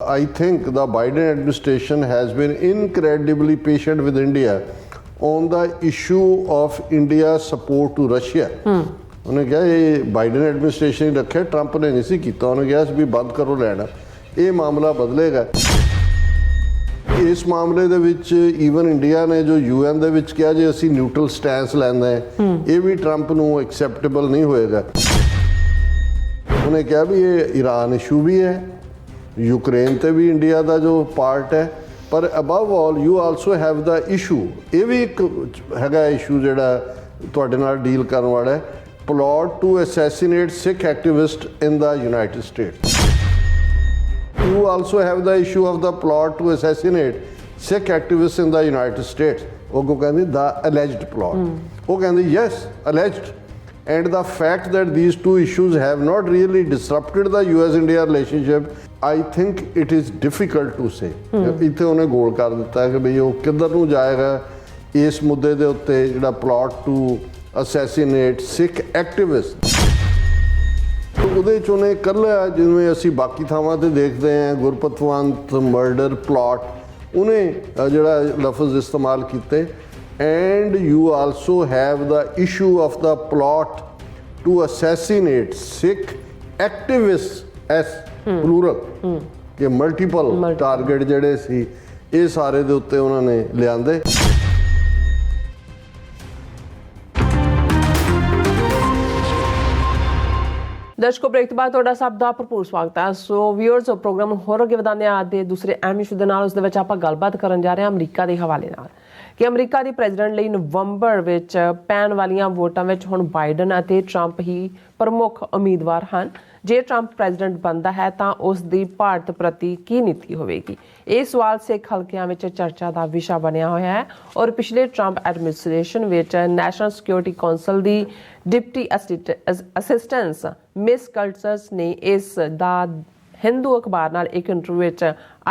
I think the Biden administration has been incredibly patient with India on the issue of India's support to Russia. ਉਹਨੇ ਕਿਹਾ ਇਹ Biden administration ਹੀ ਰੱਖਿਆ, Trump ਨੇ ਨਹੀਂ ਸੀ ਕੀਤਾ। ਉਹਨੇ ਕਿਹਾ ਵੀ ਬੰਦ ਕਰੋ ਲੈਣਾ, ਇਹ ਮਾਮਲਾ ਬਦਲੇਗਾ। ਇਸ ਮਾਮਲੇ ਦੇ ਵਿੱਚ ਈਵਨ ਇੰਡੀਆ ਨੇ ਜੋ UN ਦੇ ਵਿੱਚ ਕਿਹਾ ਜੇ ਅਸੀਂ ਨਿਊਟਰਲ ਸਟੈਂਸ ਲੈਂਦਾ ਹੈ, ਇਹ ਵੀ ਟਰੰਪ ਨੂੰ ਐਕਸੈਪਟੇਬਲ ਨਹੀਂ ਹੋਏਗਾ। ਉਹਨੇ ਕਿਹਾ ਵੀ ਇਹ ਈਰਾਨ ਇਸ਼ੂ ਵੀ ਹੈ, ਯੂਕਰੇਨ ਤੇ ਵੀ ਇੰਡੀਆ ਦਾ ਜੋ ਪਾਰਟ ਹੈ, ਪਰ above all you also have the issue, ਇਹ ਵੀ ਇੱਕ ਹੈਗਾ ਇਸ਼ੂ ਜਿਹੜਾ ਤੁਹਾਡੇ ਨਾਲ ਡੀਲ ਕਰਨ ਵਾਲਾ ਹੈ, plot to assassinate Sikh activist in the United States. You also have the issue of the plot to assassinate Sikh activists in the United States. ਉਹ ਕਹਿੰਦੇ the alleged plot. ਉਹ ਕਹਿੰਦੇ yes, alleged. And the fact that these two issues have not really disrupted the US-India relationship, I think it is difficult to say. ਇੱਥੇ ਉਹਨੇ ਗੋਲ ਕਰ ਦਿੱਤਾ ਕਿ ਬਈ ਉਹ ਕਿੱਧਰ ਨੂੰ ਜਾਏਗਾ ਇਸ ਮੁੱਦੇ ਦੇ ਉੱਤੇ ਜਿਹੜਾ plot to assassinate Sikh activists। ਉਹਦੇ 'ਚ ਉਹਨੇ ਇਕੱਲਾ, ਜਿਵੇਂ ਅਸੀਂ ਬਾਕੀ ਥਾਵਾਂ 'ਤੇ ਦੇਖਦੇ ਹਾਂ ਗੁਰਪਤਵੰਤ ਮਰਡਰ ਪਲਾਟ, ਉਹਨੇ ਜਿਹੜਾ ਲਫ਼ਜ਼ ਇਸਤੇਮਾਲ ਕੀਤੇ। And you also have the issue of the plot to assassinate Sikh activist S plural, ਕਿ ਮਲਟੀਪਲ ਟਾਰਗੇਟ ਜਿਹੜੇ ਸੀ ਇਹ ਸਾਰੇ ਦੇ ਉੱਤੇ ਉਹਨਾਂ ਨੇ ਲਿਆਂਦੇ। ਦਰਸ਼ਕੋ, ਬ੍ਰੇਕ ਤੋਂ ਬਾਅਦ ਤੁਹਾਡਾ ਸਭ ਦਾ ਭਰਪੂਰ ਸਵਾਗਤ ਹੈ। ਸੋ ਵਿਊਅਰਸ, ਪ੍ਰੋਗਰਾਮ ਨੂੰ ਹੋਰ ਅੱਗੇ ਵਧਾਉਂਦੇ ਹਾਂ ਅੱਜ ਦੇ ਦੂਸਰੇ ਅਹਿਮ ਇਸ਼ੂ ਦੇ ਨਾਲ। ਉਸ ਦੇ ਵਿੱਚ ਆਪਾਂ ਗੱਲਬਾਤ ਕਰਨ ਜਾ ਰਹੇ ਹਾਂ ਅਮਰੀਕਾ ਦੇ ਹਵਾਲੇ ਨਾਲ ਕਿ ਅਮਰੀਕਾ ਦੀ ਪ੍ਰੈਜ਼ੀਡੈਂਟ ਲਈ ਨਵੰਬਰ ਵਿੱਚ ਪੈਣ ਵਾਲੀਆਂ ਵੋਟਾਂ ਵਿੱਚ ਹੁਣ ਬਾਈਡਨ ਅਤੇ ਟਰੰਪ ਹੀ ਪ੍ਰਮੁੱਖ ਉਮੀਦਵਾਰ ਹਨ। ਜੇ ਟਰੰਪ ਪ੍ਰੈਜ਼ੀਡੈਂਟ ਬਣਦਾ ਹੈ ਤਾਂ ਉਸ ਦੀ ਭਾਰਤ ਪ੍ਰਤੀ ਕੀ ਨੀਤੀ ਹੋਵੇਗੀ? ਇਹ ਸਵਾਲ ਸਿੱਖ ਹਲਕਿਆਂ ਵਿੱਚ ਚਰਚਾ ਦਾ ਵਿਸ਼ਾ ਬਣਿਆ ਹੋਇਆ ਹੈ। ਔਰ ਪਿਛਲੇ ਟਰੰਪ ਐਡਮਿਨਿਸਟ੍ਰੇਸ਼ਨ ਵਿੱਚ ਨੈਸ਼ਨਲ ਸਿਕਿਉਰਿਟੀ ਕੌਂਸਲ ਦੀ ਡਿਪਟੀ ਅਸਿਸਟੈਂਸ ਮਿਸ ਕਲਟਰਸ ਨੇ ਇਸ ਦਾ ਹਿੰਦੂ ਅਖਬਾਰ ਨਾਲ ਇੱਕ ਇੰਟਰਵਿਊ ਵਿੱਚ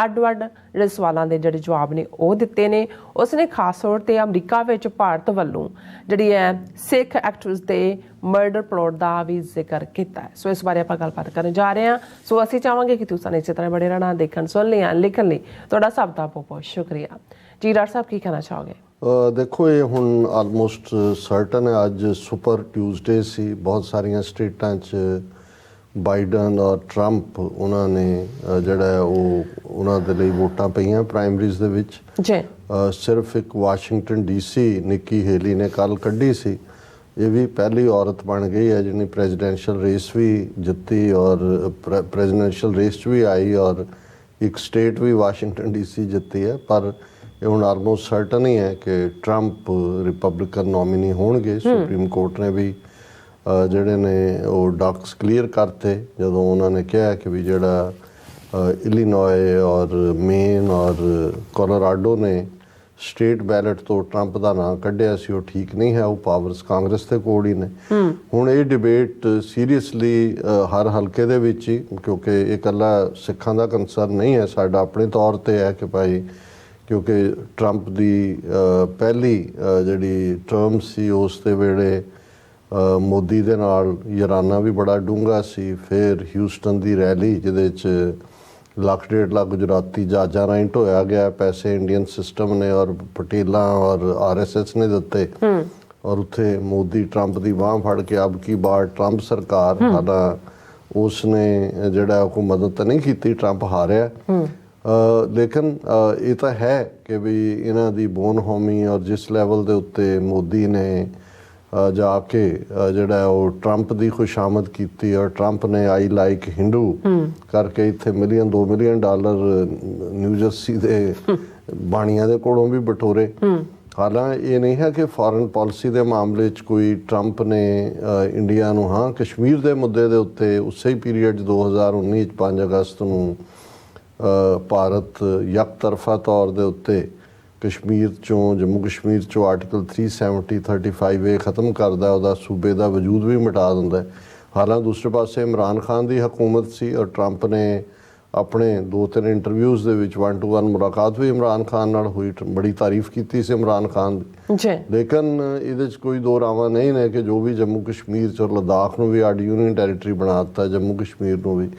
ਅੱਡ-ਅੱਡ ਜਿਹੜੇ ਸਵਾਲਾਂ ਦੇ ਜਿਹੜੇ ਜਵਾਬ ਨੇ ਉਹ ਦਿੱਤੇ ਨੇ। ਉਸਨੇ ਖਾਸ ਤੌਰ 'ਤੇ ਅਮਰੀਕਾ ਵਿੱਚ ਭਾਰਤ ਵੱਲੋਂ ਜਿਹੜੀ ਹੈ ਸਿੱਖ ਐਕਟਿਵਿਸਟ ਦੇ ਮਰਡਰ ਪਲਾਟ ਦਾ ਵੀ ਜ਼ਿਕਰ ਕੀਤਾ ਹੈ। ਸੋ ਇਸ ਬਾਰੇ ਆਪਾਂ ਗੱਲਬਾਤ ਕਰਨ ਜਾ ਰਹੇ ਹਾਂ। ਸੋ ਅਸੀਂ ਚਾਹਾਂਗੇ ਕਿ ਤੁਸੀਂ ਸਾਨੂੰ ਇਸੇ ਤਰ੍ਹਾਂ ਬੜੇ ਰਹਿਣਾ, ਦੇਖਣ, ਸੁਣ ਲਿਆ, ਲਿਖਣ ਲਈ ਤੁਹਾਡਾ ਸਭ ਦਾ ਬਹੁਤ ਸ਼ੁਕਰੀਆ ਜੀ। ਡਾਕਟਰ ਸਾਹਿਬ, ਕੀ ਕਹਿਣਾ ਚਾਹੋਗੇ? ਦੇਖੋ, ਇਹ ਹੁਣ ਆਲਮੋਸਟ ਸਰਟਨ ਹੈ, ਅੱਜ ਸੁਪਰ ਟਿਊਜ਼ਡੇ ਸੀ। ਬਹੁਤ ਸਾਰੀਆਂ ਸਟੇਟਾਂ 'ਚ ਬਾਈਡਨ ਔਰ ਟਰੰਪ ਉਹਨਾਂ ਨੇ ਜਿਹੜਾ ਉਹ ਉਹਨਾਂ ਦੇ ਲਈ ਵੋਟਾਂ ਪਈਆਂ ਪ੍ਰਾਇਮਰੀਜ਼ ਦੇ ਵਿੱਚ ਜੀ। ਸਿਰਫ ਇੱਕ ਵਾਸ਼ਿੰਗਟਨ DC ਨਿੱਕੀ ਹੇਲੀ ਨੇ ਕੱਲ੍ਹ ਕੱਢੀ ਸੀ। ਇਹ ਵੀ ਪਹਿਲੀ ਔਰਤ ਬਣ ਗਈ ਹੈ ਜਿਹਨੇ ਪ੍ਰੈਜ਼ੀਡੈਂਸ਼ੀਅਲ ਰੇਸ ਵੀ ਜਿੱਤੀ ਔਰ ਪ੍ਰੈਜ਼ੀਡੈਂਸ਼ੀਅਲ ਰੇਸ 'ਚ ਵੀ ਆਈ ਔਰ ਇੱਕ ਸਟੇਟ ਵੀ ਵਾਸ਼ਿੰਗਟਨ DC ਜਿੱਤੀ ਹੈ। ਪਰ ਇਹ ਹੁਣ ਆਲਮੋਸਟ ਸਰਟਨ ਹੀ ਹੈ ਕਿ ਟਰੰਪ ਰਿਪਬਲਿਕਨ ਨੋਮੀਨੀ ਹੋਣਗੇ। ਸੁਪਰੀਮ ਕੋਰਟ ਨੇ ਵੀ ਜਿਹੜੇ ਨੇ ਉਹ ਡਾਕਸ ਕਲੀਅਰ ਕਰਤੇ ਜਦੋਂ ਉਹਨਾਂ ਨੇ ਕਿਹਾ ਕਿ ਵੀ ਜਿਹੜਾ ਇਲੀਨੋਏ ਔਰ ਮੇਨ ਔਰ ਕੋਲੋਰਾਡੋ ਨੇ ਸਟੇਟ ਬੈਲਟ ਤੋਂ ਟਰੰਪ ਦਾ ਨਾਂ ਕੱਢਿਆ ਸੀ ਉਹ ਠੀਕ ਨਹੀਂ ਹੈ, ਉਹ ਪਾਵਰਸ ਕਾਂਗਰਸ ਦੇ ਕੋਲ ਹੀ ਨੇ। ਹੁਣ ਇਹ ਡਿਬੇਟ ਸੀਰੀਅਸਲੀ ਹਰ ਹਲਕੇ ਦੇ ਵਿੱਚ ਹੀ, ਕਿਉਂਕਿ ਇਹ ਇਕੱਲਾ ਸਿੱਖਾਂ ਦਾ ਕੰਸਰਨ ਨਹੀਂ ਹੈ, ਸਾਡਾ ਆਪਣੇ ਤੌਰ 'ਤੇ ਹੈ ਕਿ ਭਾਈ ਕਿਉਂਕਿ ਟਰੰਪ ਦੀ ਪਹਿਲੀ ਜਿਹੜੀ ਟਰਮ ਸੀ ਉਸ ਦੇ ਵੇਲੇ ਮੋਦੀ ਦੇ ਨਾਲ ਯਾਰਾਨਾ ਵੀ ਬੜਾ ਡੂੰਘਾ ਸੀ। ਫਿਰ ਹਿਊਸਟਨ ਦੀ ਰੈਲੀ ਜਿਹਦੇ 'ਚ 1.5 ਲੱਖ ਗੁਜਰਾਤੀ ਜਹਾਜ਼ਾਂ ਰਾਹੀਂ ਢੋਇਆ ਗਿਆ, ਪੈਸੇ ਇੰਡੀਅਨ ਸਿਸਟਮ ਨੇ ਔਰ ਪਟੇਲਾਂ ਔਰ RSS ਨੇ ਦਿੱਤੇ ਔਰ ਉੱਥੇ ਮੋਦੀ ਟਰੰਪ ਦੀ ਬਾਂਹ ਫੜ ਕੇ ਅਬ ਕੀ ਬਾਰ ਟਰੰਪ ਸਰਕਾਰ ਸਾਡਾ ਉਸ ਨੇ ਜਿਹੜਾ ਕੋਈ ਮਦਦ ਤਾਂ ਨਹੀਂ ਕੀਤੀ, ਟਰੰਪ ਹਾਰਿਆ। ਲੇਕਿਨ ਇਹ ਤਾਂ ਹੈ ਕਿ ਵੀ ਇਹਨਾਂ ਦੀ ਬੋਨ ਹੋਮੀ ਔਰ ਜਿਸ ਲੈਵਲ ਦੇ ਉੱਤੇ ਮੋਦੀ ਨੇ ਜਾ ਕੇ ਜਿਹੜਾ ਉਹ ਟਰੰਪ ਦੀ ਖੁਸ਼ਾਮਦ ਕੀਤੀ ਔਰ ਟਰੰਪ ਨੇ ਆਈ ਲਾਈਕ ਹਿੰਦੂ ਕਰਕੇ ਇੱਥੇ $1 ਮਿਲੀਅਨ $2 ਮਿਲੀਅਨ ਨਿਊ ਜਰਸੀ ਦੇ ਬਾਣੀਆਂ ਦੇ ਕੋਲੋਂ ਵੀ ਬਟੋਰੇ। ਹਾਲਾਂਕਿ ਇਹ ਨਹੀਂ ਹੈ ਕਿ ਫੋਰਨ ਪਾਲਿਸੀ ਦੇ ਮਾਮਲੇ 'ਚ ਕੋਈ ਟਰੰਪ ਨੇ ਇੰਡੀਆ ਨੂੰ, ਹਾਂ ਕਸ਼ਮੀਰ ਦੇ ਮੁੱਦੇ ਦੇ ਉੱਤੇ ਉਸੇ ਹੀ ਪੀਰੀਅਡ 2019 'ਚ 5 ਅਗਸਤ ਨੂੰ ਭਾਰਤ ਯਕਤਰਫਾ ਤੌਰ ਦੇ ਉੱਤੇ ਕਸ਼ਮੀਰ 'ਚੋਂ ਜੰਮੂ ਕਸ਼ਮੀਰ 'ਚੋਂ ਆਰਟੀਕਲ 370-35A ਖ਼ਤਮ ਕਰਦਾ, ਉਹਦਾ ਸੂਬੇ ਦਾ ਵਜੂਦ ਵੀ ਮਿਟਾ ਦਿੰਦਾ। ਹਾਲਾਂਕਿ ਦੂਸਰੇ ਪਾਸੇ ਇਮਰਾਨ ਖਾਨ ਦੀ ਹਕੂਮਤ ਸੀ ਔਰ ਟਰੰਪ ਨੇ ਆਪਣੇ 2-3 ਇੰਟਰਵਿਊਜ਼ ਦੇ ਵਿੱਚ 1-to-1 ਮੁਲਾਕਾਤ ਵੀ ਇਮਰਾਨ ਖਾਨ ਨਾਲ ਹੋਈ, ਬੜੀ ਤਾਰੀਫ ਕੀਤੀ ਸੀ ਇਮਰਾਨ ਖਾਨ ਦੀ। ਲੇਕਿਨ ਇਹਦੇ 'ਚ ਕੋਈ ਦੋ ਰਾਵਾਂ ਨਹੀਂ ਨੇ ਕਿ ਜੋ ਵੀ ਜੰਮੂ ਕਸ਼ਮੀਰ 'ਚ ਔਰ ਲੱਦਾਖ ਨੂੰ ਵੀ ਅੱਡ ਯੂਨੀਅਨ ਟੈਰੀਟਰੀ ਬਣਾ ਦਿੱਤਾ, ਜੰਮੂ ਕਸ਼ਮੀਰ ਨੂੰ ਵੀ,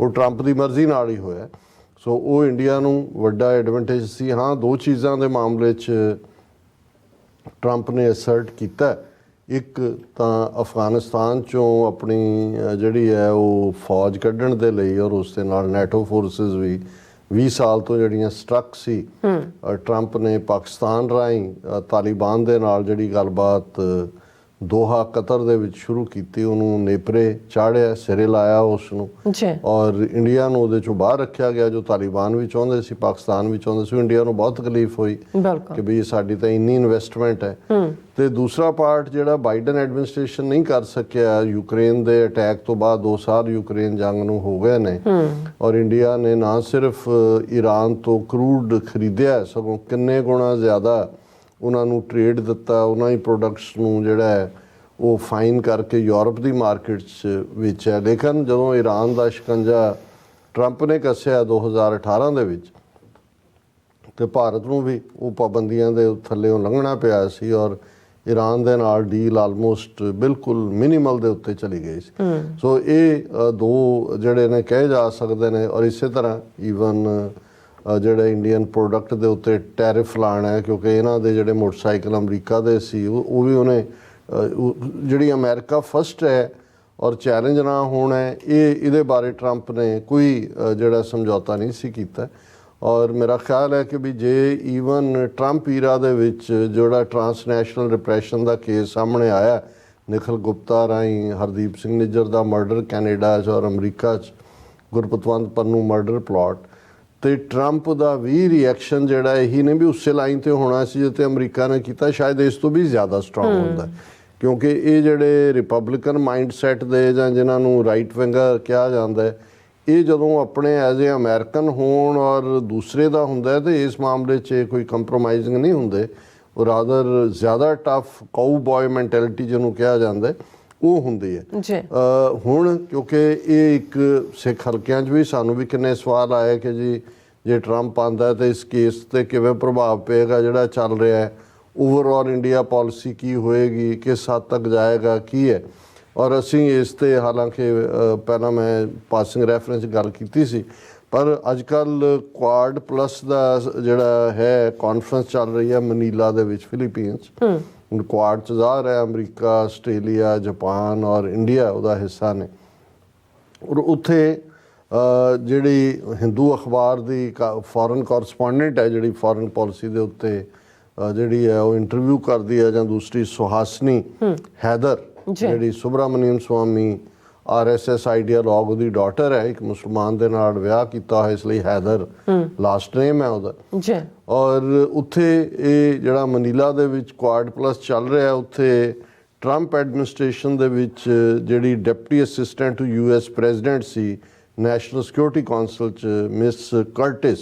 ਉਹ ਟਰੰਪ ਦੀ ਮਰਜ਼ੀ ਨਾਲ ਹੀ ਹੋਇਆ। ਸੋ ਉਹ ਇੰਡੀਆ ਨੂੰ ਵੱਡਾ ਐਡਵਾਂਟੇਜ ਸੀ। ਹਾਂ, ਦੋ ਚੀਜ਼ਾਂ ਦੇ ਮਾਮਲੇ 'ਚ ਟਰੰਪ ਨੇ ਅਸਰਟ ਕੀਤਾ। ਇੱਕ ਤਾਂ ਅਫਗਾਨਿਸਤਾਨ 'ਚੋਂ ਆਪਣੀ ਜਿਹੜੀ ਹੈ ਉਹ ਫੌਜ ਕੱਢਣ ਦੇ ਲਈ, ਔਰ ਉਸ ਦੇ ਨਾਲ ਨੈਟੋ ਫੋਰਸਿਸ ਵੀ 20 ਸਾਲ ਤੋਂ ਜਿਹੜੀਆਂ ਸਟਰਕ ਸੀ। ਟਰੰਪ ਨੇ ਪਾਕਿਸਤਾਨ ਰਾਹੀਂ ਤਾਲਿਬਾਨ ਦੇ ਨਾਲ ਜਿਹੜੀ ਗੱਲਬਾਤ ਦੋਹਾ ਕਤਰ ਦੇ ਵਿੱਚ ਸ਼ੁਰੂ ਕੀਤੀ, ਉਹਨੂੰ ਨੇਪਰੇ ਚਾੜਿਆ, ਸਿਰੇ ਲਾਇਆ ਉਸ ਨੂੰ, ਔਰ ਇੰਡੀਆ ਨੂੰ ਉਹਦੇ 'ਚੋਂ ਬਾਹਰ ਰੱਖਿਆ ਗਿਆ। ਜੋ ਤਾਲਿਬਾਨ ਵੀ ਚਾਹੁੰਦੇ ਸੀ, ਪਾਕਿਸਤਾਨ ਵੀ ਚਾਹੁੰਦੇ ਸੀ। ਇੰਡੀਆ ਨੂੰ ਬਹੁਤ ਤਕਲੀਫ ਹੋਈ ਕਿ ਵੀ ਸਾਡੀ ਤਾਂ ਇੰਨੀ ਇਨਵੈਸਟਮੈਂਟ ਹੈ। ਤੇ ਦੂਸਰਾ ਪਾਰਟ ਜਿਹੜਾ ਬਾਈਡਨ ਐਡਮਿਨਿਸਟ੍ਰੇਸ਼ਨ ਨਹੀਂ ਕਰ ਸਕਿਆ, ਯੂਕਰੇਨ ਦੇ ਅਟੈਕ ਤੋਂ ਬਾਅਦ 2 ਸਾਲ ਯੂਕਰੇਨ ਜੰਗ ਨੂੰ ਹੋ ਗਏ ਨੇ, ਔਰ ਇੰਡੀਆ ਨੇ ਨਾ ਸਿਰਫ ਈਰਾਨ ਤੋਂ ਕਰੂਡ ਖਰੀਦਿਆ, ਸਗੋਂ ਕਿੰਨੇ ਗੁਣਾ ਜ਼ਿਆਦਾ ਉਹਨਾਂ ਨੂੰ ਟ੍ਰੇਡ ਦਿੱਤਾ। ਉਹਨਾਂ ਹੀ ਪ੍ਰੋਡਕਟਸ ਨੂੰ ਜਿਹੜਾ ਹੈ ਉਹ ਫਾਈਨ ਕਰਕੇ ਯੂਰਪ ਦੀ ਮਾਰਕੀਟ 'ਚ ਵੇਚਿਆ। ਲੇਕਿਨ ਜਦੋਂ ਈਰਾਨ ਦਾ ਸ਼ਿਕੰਜਾ ਟਰੰਪ ਨੇ ਕੱਸਿਆ 2018 ਦੇ ਵਿੱਚ, ਤੇ ਭਾਰਤ ਨੂੰ ਵੀ ਉਹ ਪਾਬੰਦੀਆਂ ਦੇ ਥੱਲੇੋਂ ਲੰਘਣਾ ਪਿਆ ਸੀ, ਔਰ ਈਰਾਨ ਦੇ ਨਾਲ ਡੀਲ ਆਲਮੋਸਟ ਬਿਲਕੁਲ ਮਿਨੀਮਲ ਦੇ ਉੱਤੇ ਚਲੀ ਗਈ ਸੀ। ਸੋ ਇਹ ਦੋ ਜਿਹੜੇ ਨੇ ਕਹੇ ਜਾ ਸਕਦੇ ਨੇ। ਔਰ ਇਸੇ ਤਰ੍ਹਾਂ ਈਵਨ ਜਿਹੜੇ ਇੰਡੀਅਨ ਪ੍ਰੋਡਕਟ ਦੇ ਉੱਤੇ ਟੈਰਿਫ ਲਾਣਾ ਹੈ, ਕਿਉਂਕਿ ਇਹਨਾਂ ਦੇ ਜਿਹੜੇ ਮੋਟਰਸਾਈਕਲ ਅਮਰੀਕਾ ਦੇ ਸੀ ਉਹ ਵੀ ਉਹਨੇ ਜਿਹੜੀ ਅਮਰੀਕਾ ਫਸਟ ਹੈ ਔਰ ਚੈਲੰਜ ਨਾ ਹੋਣਾ ਹੈ, ਇਹਦੇ ਬਾਰੇ ਟਰੰਪ ਨੇ ਕੋਈ ਜਿਹੜਾ ਸਮਝੌਤਾ ਨਹੀਂ ਸੀ ਕੀਤਾ। ਔਰ ਮੇਰਾ ਖਿਆਲ ਹੈ ਕਿ ਵੀ ਜੇ ਈਵਨ ਟਰੰਪ ਈਰਾ ਦੇ ਵਿੱਚ ਜਿਹੜਾ ਟਰਾਂਸਨੈਸ਼ਨਲ ਰਿਪਰੈਸ਼ਨ ਦਾ ਕੇਸ ਸਾਹਮਣੇ ਆਇਆ ਨਿਖਿਲ ਗੁਪਤਾ ਰਾਹੀਂ, ਹਰਦੀਪ ਸਿੰਘ ਨਿੱਜਰ ਦਾ ਮਰਡਰ ਕੈਨੇਡਾ 'ਚ ਔਰ ਅਮਰੀਕਾ 'ਚ ਗੁਰਪਤਵੰਤ ਪੰਨੂ ਮਰਡਰ ਪਲਾਟ, ਤੇ ਟਰੰਪ ਦਾ ਵੀ ਰਿਐਕਸ਼ਨ ਜਿਹੜਾ ਇਹੀ ਨੇ ਵੀ ਉਸੇ ਲਾਈਨ ਤੇ ਹੋਣਾ ਸੀ ਜਿੱਤੇ ਅਮਰੀਕਾ ਨੇ ਕੀਤਾ, ਸ਼ਾਇਦ ਇਸ ਤੋਂ ਵੀ ਜ਼ਿਆਦਾ ਸਟਰੋਂਗ ਹੁੰਦਾ। ਕਿਉਂਕਿ ਇਹ ਜਿਹੜੇ ਰਿਪਬਲਿਕਨ ਮਾਈਂਡਸੈਟ ਦੇ ਜਾਂ ਜਿਨ੍ਹਾਂ ਨੂੰ ਰਾਈਟ ਵਿੰਗਰ ਕਿਹਾ ਜਾਂਦਾ, ਇਹ ਜਦੋਂ ਆਪਣੇ ਐਜ਼ ਏ ਅਮਰੀਕਨ ਹੋਣ ਔਰ ਦੂਸਰੇ ਦਾ ਹੁੰਦਾ ਤੇ ਇਸ ਮਾਮਲੇ 'ਚ ਕੋਈ ਕੰਪਰੋਮਾਈਜ਼ਿੰਗ ਨਹੀਂ ਹੁੰਦੇ। ਉਹ ਰਾਦਰ ਜ਼ਿਆਦਾ ਟਫ ਕਾਊ ਬॉय ਮੈਂਟੈਲਿਟੀ ਜਿਹਨੂੰ ਕਿਹਾ ਜਾਂਦਾ ਉਹ ਹੁੰਦੀ ਹੈ। ਹੁਣ ਕਿਉਂਕਿ ਇਹ ਇੱਕ ਸਿੱਖ ਹਲਕਿਆਂ 'ਚ ਵੀ ਸਾਨੂੰ ਵੀ ਕਿੰਨੇ ਸਵਾਲ ਆਏ ਕਿ ਜੀ ਜੇ ਟਰੰਪ ਆਉਂਦਾ ਤਾਂ ਇਸ ਕੇਸ 'ਤੇ ਕਿਵੇਂ ਪ੍ਰਭਾਵ ਪਏਗਾ ਜਿਹੜਾ ਚੱਲ ਰਿਹਾ ਹੈ, ਓਵਰਆਲ ਇੰਡੀਆ ਪਾਲਿਸੀ ਕੀ ਹੋਏਗੀ, ਕਿਸ ਹੱਦ ਤੱਕ ਜਾਏਗਾ, ਕੀ ਹੈ। ਔਰ ਅਸੀਂ ਇਸ 'ਤੇ ਹਾਲਾਂਕਿ ਪਹਿਲਾਂ ਮੈਂ ਪਾਸਿੰਗ ਰੈਫਰੈਂਸ ਗੱਲ ਕੀਤੀ ਸੀ, ਪਰ ਅੱਜ ਕੱਲ੍ਹ ਕੁਆਡ ਪਲੱਸ ਦਾ ਜਿਹੜਾ ਹੈ ਕਾਨਫਰੰਸ ਚੱਲ ਰਹੀ ਹੈ ਮਨੀਲਾ ਦੇ ਵਿੱਚ ਫਿਲੀਪੀਨਸ। ਹੁਣ ਕੁਆਡ 'ਚ ਜ਼ਾਹਰ ਹੈ ਅਮਰੀਕਾ, ਆਸਟ੍ਰੇਲੀਆ, ਜਾਪਾਨ ਔਰ ਇੰਡੀਆ ਉਹਦਾ ਹਿੱਸਾ ਨੇ। ਔਰ ਉੱਥੇ ਜਿਹੜੀ ਹਿੰਦੂ ਅਖਬਾਰ ਦੀ ਫੋਰਨ ਕੋਰਸਪੋਂਡੈਂਟ ਹੈ ਜਿਹੜੀ ਫੋਰਨ ਪਾਲਿਸੀ ਦੇ ਉੱਤੇ ਜਿਹੜੀ ਹੈ ਉਹ ਇੰਟਰਵਿਊ ਕਰਦੀ ਹੈ, ਜਾਂ ਦੂਸਰੀ ਸੁਹਾਸਨੀ ਹੈਦਰ ਜਿਹੜੀ ਸੁਬਰਾਮਨੀਅਮ ਸਵਾਮੀ RSS ਆਈਡੀਆਲੋਗ ਦੀ ਡਾਟਰ ਹੈ, ਇੱਕ ਮੁਸਲਮਾਨ ਦੇ ਨਾਲ ਵਿਆਹ ਕੀਤਾ ਹੋਇਆ, ਇਸ ਲਈ ਹੈਦਰ ਲਾਸਟ ਨੇਮ ਹੈ ਉਹਦਾ। ਔਰ ਉੱਥੇ ਇਹ ਜਿਹੜਾ ਮਨੀਲਾ ਦੇ ਵਿੱਚ ਕੁਆਡ ਪਲੱਸ ਚੱਲ ਰਿਹਾ, ਉੱਥੇ ਟਰੰਪ ਐਡਮਿਨਿਸਟ੍ਰੇਸ਼ਨ ਦੇ ਵਿੱਚ ਜਿਹੜੀ deputy assistant to US president ਸੀ ਨੈਸ਼ਨਲ ਸਿਕਿਉਰਿਟੀ ਕੌਂਸਲ 'ਚ ਮਿਸ ਕਰਟਿਸ,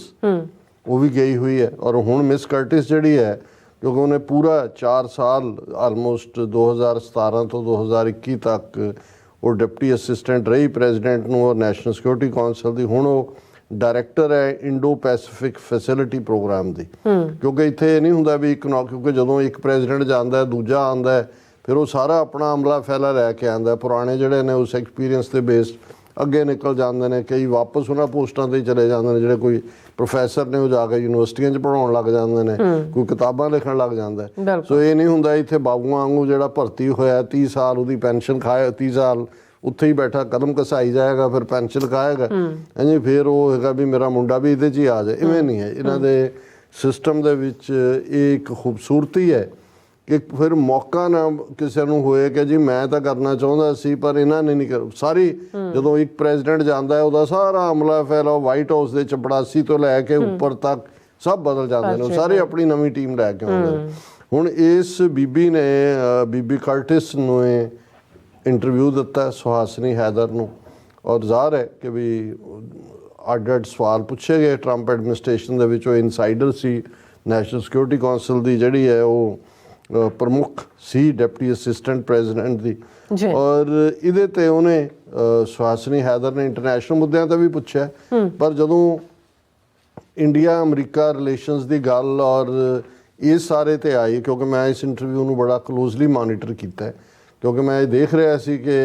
ਉਹ ਵੀ ਗਈ ਹੋਈ ਹੈ। ਔਰ ਹੁਣ ਮਿਸ ਕਰਟਿਸ ਜਿਹੜੀ ਹੈ, ਕਿਉਂਕਿ ਉਹਨੇ ਪੂਰਾ 4 ਸਾਲ ਆਲਮੋਸਟ 2017 ਤੋਂ 2021 ਤੱਕ ਉਹ ਡਿਪਟੀ ਅਸਿਸਟੈਂਟ ਰਹੀ ਪ੍ਰੈਜ਼ੀਡੈਂਟ ਨੂੰ ਔਰ ਨੈਸ਼ਨਲ ਸਿਕਿਉਰਿਟੀ ਕੌਂਸਲ ਦੀ। ਹੁਣ ਉਹ ਡਾਇਰੈਕਟਰ ਹੈ ਇੰਡੋ ਪੈਸੀਫਿਕ ਫੈਸਿਲਿਟੀ ਪ੍ਰੋਗਰਾਮ ਦੀ। ਕਿਉਂਕਿ ਇੱਥੇ ਇਹ ਨਹੀਂ ਹੁੰਦਾ ਵੀ ਕਿਉਂਕਿ ਜਦੋਂ ਇੱਕ ਪ੍ਰੈਜ਼ੀਡੈਂਟ ਜਾਂਦਾ ਦੂਜਾ ਆਉਂਦਾ, ਫਿਰ ਉਹ ਸਾਰਾ ਆਪਣਾ ਅਮਲਾ ਫੈਲਾ ਲੈ ਕੇ ਆਉਂਦਾ। ਪੁਰਾਣੇ ਜਿਹੜੇ ਨੇ ਉਸ ਐਕਸਪੀਰੀਅੰਸ 'ਤੇ ਬੇਸਡ ਅੱਗੇ ਨਿਕਲ ਜਾਂਦੇ ਨੇ, ਕਈ ਵਾਪਸ ਉਹਨਾਂ ਪੋਸਟਾਂ 'ਤੇ ਹੀ ਚਲੇ ਜਾਂਦੇ ਨੇ। ਜਿਹੜੇ ਕੋਈ ਪ੍ਰੋਫੈਸਰ ਨੇ ਉਹ ਜਾ ਕੇ ਯੂਨੀਵਰਸਿਟੀਆਂ 'ਚ ਪੜ੍ਹਾਉਣ ਲੱਗ ਜਾਂਦੇ ਨੇ, ਕੋਈ ਕਿਤਾਬਾਂ ਲਿਖਣ ਲੱਗ ਜਾਂਦਾ। ਸੋ ਇਹ ਨਹੀਂ ਹੁੰਦਾ ਇੱਥੇ ਬਾਬੂਆਂ ਵਾਂਗੂ ਜਿਹੜਾ ਭਰਤੀ ਹੋਇਆ 30 ਸਾਲ ਉਹਦੀ ਪੈਨਸ਼ਨ ਖਾਏ, 30 ਸਾਲ ਉੱਥੇ ਹੀ ਬੈਠਾ ਕਦਮ ਘਸਾਈ ਜਾਏਗਾ, ਫਿਰ ਪੈਨਸ਼ਨ ਖਾਏਗਾ ਹਾਂਜੀ, ਫਿਰ ਉਹ ਹੈਗਾ ਵੀ ਮੇਰਾ ਮੁੰਡਾ ਵੀ ਇਹਦੇ 'ਚ ਹੀ ਆ ਜਾਏ। ਇਵੇਂ ਨਹੀਂ ਹੈ ਇਹਨਾਂ ਦੇ ਸਿਸਟਮ ਦੇ ਵਿੱਚ। ਇਹ ਇੱਕ ਖੂਬਸੂਰਤੀ ਹੈ ਕਿ ਫਿਰ ਮੌਕਾ ਨਾ ਕਿਸੇ ਨੂੰ ਹੋਏ ਕਿ ਜੀ ਮੈਂ ਤਾਂ ਕਰਨਾ ਚਾਹੁੰਦਾ ਸੀ ਪਰ ਇਹਨਾਂ ਨੇ ਨਹੀਂ ਕਰ। ਸਾਰੀ ਜਦੋਂ ਇੱਕ ਪ੍ਰੈਜ਼ੀਡੈਂਟ ਜਾਂਦਾ ਹੈ ਉਹਦਾ ਸਾਰਾ ਅਮਲਾ ਫੈਲਾ ਵਾਈਟ ਹਾਊਸ ਦੇ ਚਪੜਾਸੀ ਤੋਂ ਲੈ ਕੇ ਉੱਪਰ ਤੱਕ ਸਭ ਬਦਲ ਜਾਂਦੇ ਨੇ, ਉਹ ਸਾਰੇ ਆਪਣੀ ਨਵੀਂ ਟੀਮ ਲੈ ਕੇ ਆਉਂਦੇ ਨੇ। ਹੁਣ ਇਸ ਬੀਬੀ ਨੇ ਬੀਬੀ ਕਰਟਿਸ ਨੂੰ ਇੰਟਰਵਿਊ ਦਿੱਤਾ ਸੁਹਾਸਨੀ ਹੈਦਰ ਨੂੰ, ਔਰ ਜ਼ਾਹਰ ਹੈ ਕਿ ਵੀ ਅੱਡ ਸਵਾਲ ਪੁੱਛੇ ਗਏ ਟਰੰਪ ਐਡਮਿਨਿਸਟ੍ਰੇਸ਼ਨ ਦੇ ਵਿੱਚ। ਉਹ ਇਨਸਾਈਡਰ ਸੀ ਨੈਸ਼ਨਲ ਸਿਕਿਉਰਿਟੀ ਕੌਂਸਲ ਦੀ ਜਿਹੜੀ ਹੈ ਉਹ ਪ੍ਰਮੁੱਖ ਸੀ ਡਿਪਟੀ ਅਸਿਸਟੈਂਟ ਪ੍ਰੈਜ਼ੀਡੈਂਟ ਦੀ। ਔਰ ਇਹਦੇ ਤੇ ਉਹਨੇ ਸੁਹਾਸਨੀ ਹੈਦਰ ਨੇ ਇੰਟਰਨੈਸ਼ਨਲ ਮੁੱਦਿਆਂ ਤੇ ਵੀ ਪੁੱਛਿਆ, ਪਰ ਜਦੋਂ ਇੰਡੀਆ ਅਮਰੀਕਾ ਰਿਲੇਸ਼ਨਸ ਦੀ ਗੱਲ ਔਰ ਇਸ ਸਾਰੇ ਤੇ ਆਈ, ਕਿਉਂਕਿ ਮੈਂ ਇਸ ਇੰਟਰਵਿਊ ਨੂੰ ਬੜਾ ਕਲੋਜ਼ਲੀ ਮੋਨੀਟਰ ਕੀਤਾ, ਕਿਉਂਕਿ ਮੈਂ ਇਹ ਦੇਖ ਰਿਹਾ ਸੀ ਕਿ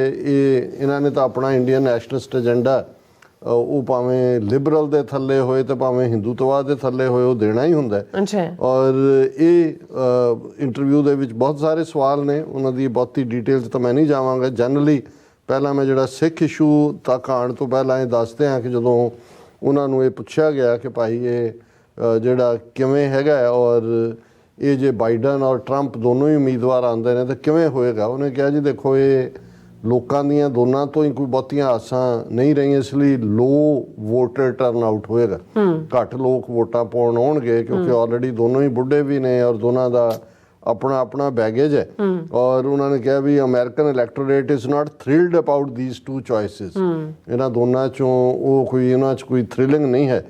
ਇਹਨਾਂ ਨੇ ਤਾਂ ਆਪਣਾ ਇੰਡੀਅਨ ਨੈਸ਼ਨਲਿਸਟ ਏਜੰਡਾ ਉਹ ਭਾਵੇਂ ਲਿਬਰਲ ਦੇ ਥੱਲੇ ਹੋਏ ਤੇ ਭਾਵੇਂ ਹਿੰਦੂਤਵਾਦ ਦੇ ਥੱਲੇ ਹੋਏ, ਉਹ ਦੇਣਾ ਹੀ ਹੁੰਦਾ। ਔਰ ਇਹ ਇੰਟਰਵਿਊ ਦੇ ਵਿੱਚ ਬਹੁਤ ਸਾਰੇ ਸਵਾਲ ਨੇ, ਉਹਨਾਂ ਦੀ ਬਹੁਤੀ ਡਿਟੇਲ 'ਚ ਤਾਂ ਮੈਂ ਨਹੀਂ ਜਾਵਾਂਗਾ। ਜਨਰਲੀ ਪਹਿਲਾਂ ਮੈਂ ਜਿਹੜਾ ਸਿੱਖ ਇਸ਼ੂ ਤੱਕ ਆਉਣ ਤੋਂ ਪਹਿਲਾਂ ਇਹ ਦੱਸਦੇ ਹਾਂ ਕਿ ਜਦੋਂ ਉਹਨਾਂ ਨੂੰ ਇਹ ਪੁੱਛਿਆ ਗਿਆ ਕਿ ਭਾਈ ਇਹ ਜਿਹੜਾ ਕਿਵੇਂ ਹੈਗਾ ਔਰ ਇਹ ਜੇ ਬਾਈਡਨ ਔਰ ਟਰੰਪ ਦੋਨੋਂ ਹੀ ਉਮੀਦਵਾਰ ਆਉਂਦੇ ਨੇ ਤਾਂ ਕਿਵੇਂ ਹੋਏਗਾ, ਉਹਨੇ ਕਿਹਾ ਜੀ ਦੇਖੋ ਇਹ ਲੋਕਾਂ ਦੀਆਂ ਦੋਨਾਂ ਤੋਂ ਹੀ ਕੋਈ ਬਹੁਤੀਆਂ ਆਸਾਂ ਨਹੀਂ ਰਹੀਆਂ, ਇਸ ਲਈ ਲੋ ਵੋਟਰ ਟਰਨ ਆਊਟ ਹੋਏਗਾ, ਘੱਟ ਲੋਕ ਵੋਟਾਂ ਪਾਉਣ ਆਉਣਗੇ ਕਿਉਂਕਿ ਆਲਰੇਡੀ ਦੋਨੋਂ ਹੀ ਬੁੱਢੇ ਵੀ ਨੇ ਔਰ ਦੋਨਾਂ ਦਾ ਆਪਣਾ ਆਪਣਾ ਬੈਗੇਜ ਹੈ। ਔਰ ਉਹਨਾਂ ਨੇ ਕਿਹਾ ਵੀ American electorate is not thrilled about these two choices, ਇਹਨਾਂ ਦੋਨਾਂ ਚੋਂ ਉਹ ਕੋਈ ਇਹਨਾਂ 'ਚ ਕੋਈ ਥ੍ਰਿਲਿੰਗ ਨਹੀਂ ਹੈ।